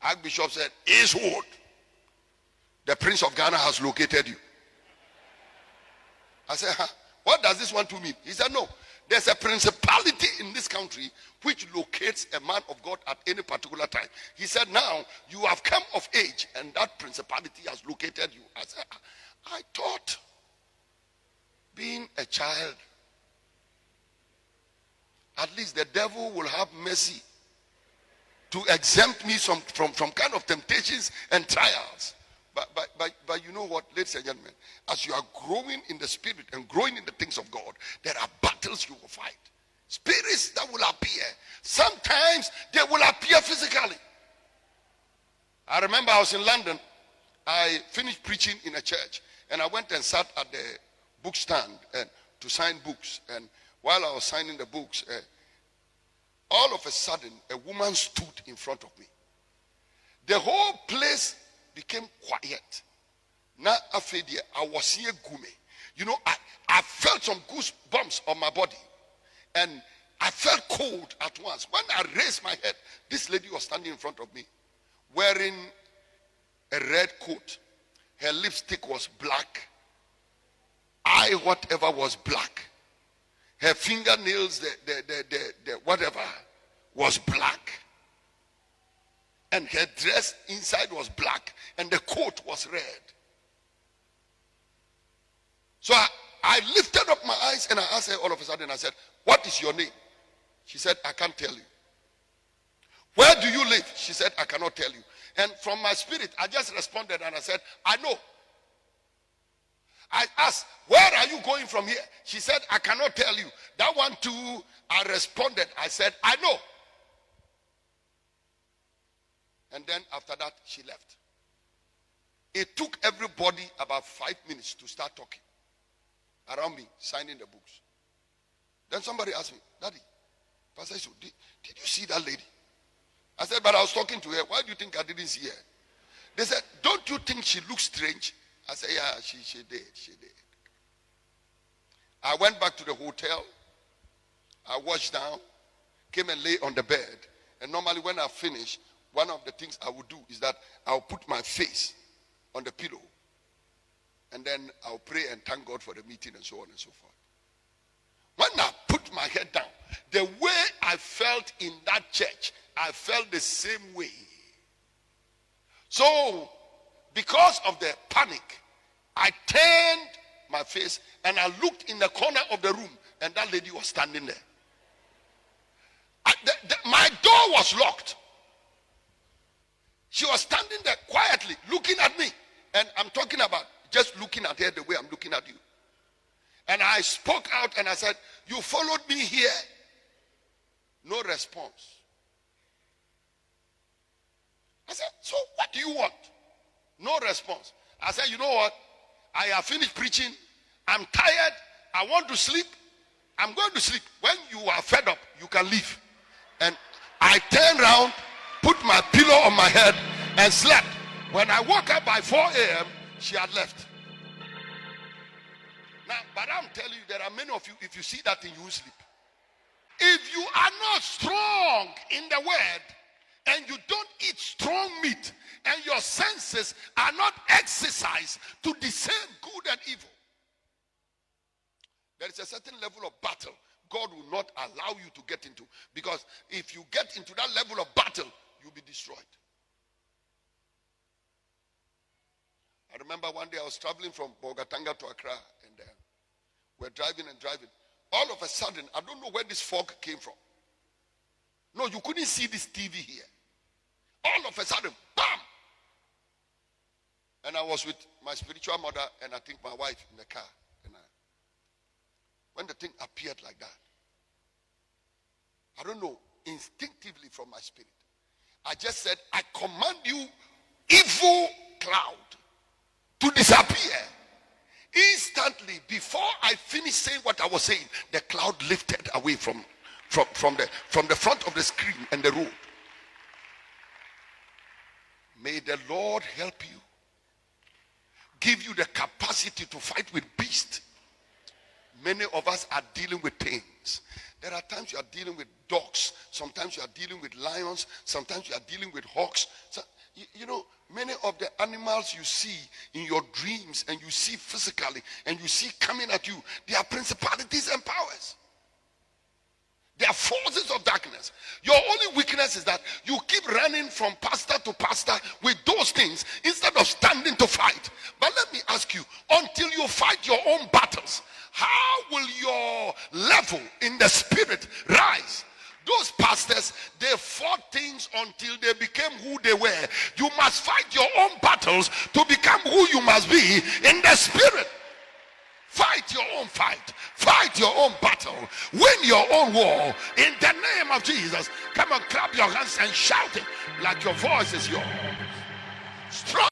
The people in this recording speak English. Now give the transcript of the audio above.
Archbishop said, Eastwood, the Prince of Ghana has located you. I said, huh? What does this want to mean? He said, no. There's a principality in this country which locates a man of God at any particular time. He said, now you have come of age and that principality has located you. I said, I thought being a child, at least the devil will have mercy to exempt me from kind of temptations and trials. But you know what, ladies and gentlemen, as you are growing in the spirit and growing in the things of God, there are battles you will fight. Spirits that will appear. Sometimes they will appear physically. I remember I was in London. I finished preaching in a church and I went and sat at the book stand to sign books. And while I was signing the books, all of a sudden a woman stood in front of me. The whole place became quiet. Now after I was here gume. You know, I felt some goosebumps on my body. And I felt cold at once. When I raised my head, this lady was standing in front of me wearing a red coat. Her lipstick was black. Whatever was black. Her fingernails, the whatever was black. And her dress inside was black and the coat was red. So I lifted up my eyes and I asked her all of a sudden, I said, what is your name? She said, I can't tell you. Where do you live? She said, I cannot tell you. And from my spirit, I just responded and I said, I know. I asked, where are you going from here? She said, I cannot tell you. That one too, I responded. I said, I know. And then after that, she left. It took everybody about 5 minutes to start talking around me, signing the books. Then somebody asked me, Daddy, Pastor, did you see that lady? I said, but I was talking to her. Why do you think I didn't see her? They said, don't you think she looks strange? I said, yeah, she did. I went back to the hotel. I washed down, came and lay on the bed. And normally when I finish, one of the things I would do is that I'll put my face on the pillow. And then I'll pray and thank God for the meeting and so on and so forth. When I put my head down, the way I felt in that church, I felt the same way. So, because of the panic, I turned my face and I looked in the corner of the room and that lady was standing there. My door was locked. She was standing there quietly looking at me. And I'm talking about just looking at her the way I'm looking at you. And I spoke out and I said, you followed me here? No response. I said, so what do you want? No response. I said, you know what? I have finished preaching. I'm tired. I want to sleep. I'm going to sleep. When you are fed up, you can leave. And I turned around, put my pillow on my head and slept. When I woke up by 4 a.m., she had left. Now, but I'm telling you, there are many of you, if you see that thing, you will sleep. If you are not strong in the word, and you don't eat strong meat, and your senses are not exercised to discern good and evil, there is a certain level of battle God will not allow you to get into. Because if you get into that level of battle, you'll be destroyed. I remember one day I was traveling from Bogatanga to Accra, and we're driving and driving. All of a sudden, I don't know where this fog came from. No, you couldn't see this TV here. All of a sudden, bam! And I was with my spiritual mother and I think my wife in the car. And when the thing appeared like that, I don't know, instinctively from my spirit, I just said, I command you, evil cloud, to disappear. Instantly, before I finished saying what I was saying, the cloud lifted away from the front of the screen and the road. May the Lord help you, give you the capacity to fight with beasts. Many of us are dealing with things. There are times you are dealing with dogs. Sometimes you are dealing with lions. Sometimes you are dealing with hawks. So, you know, many of the animals you see in your dreams and you see physically and you see coming at you, they are principalities and powers. They are forces of darkness. Your only weakness is that you keep running from pastor to pastor with those things instead of standing to fight. But let me ask you, until you fight your own battles, how will your level in the spirit rise? Those pastors, they fought things until they became who they were. You must fight your own battles to become who you must be in the spirit. Fight your own fight. Fight your own battle. Win your own war in the name of Jesus. Come on, clap your hands and shout it like your voice is yours. Strong.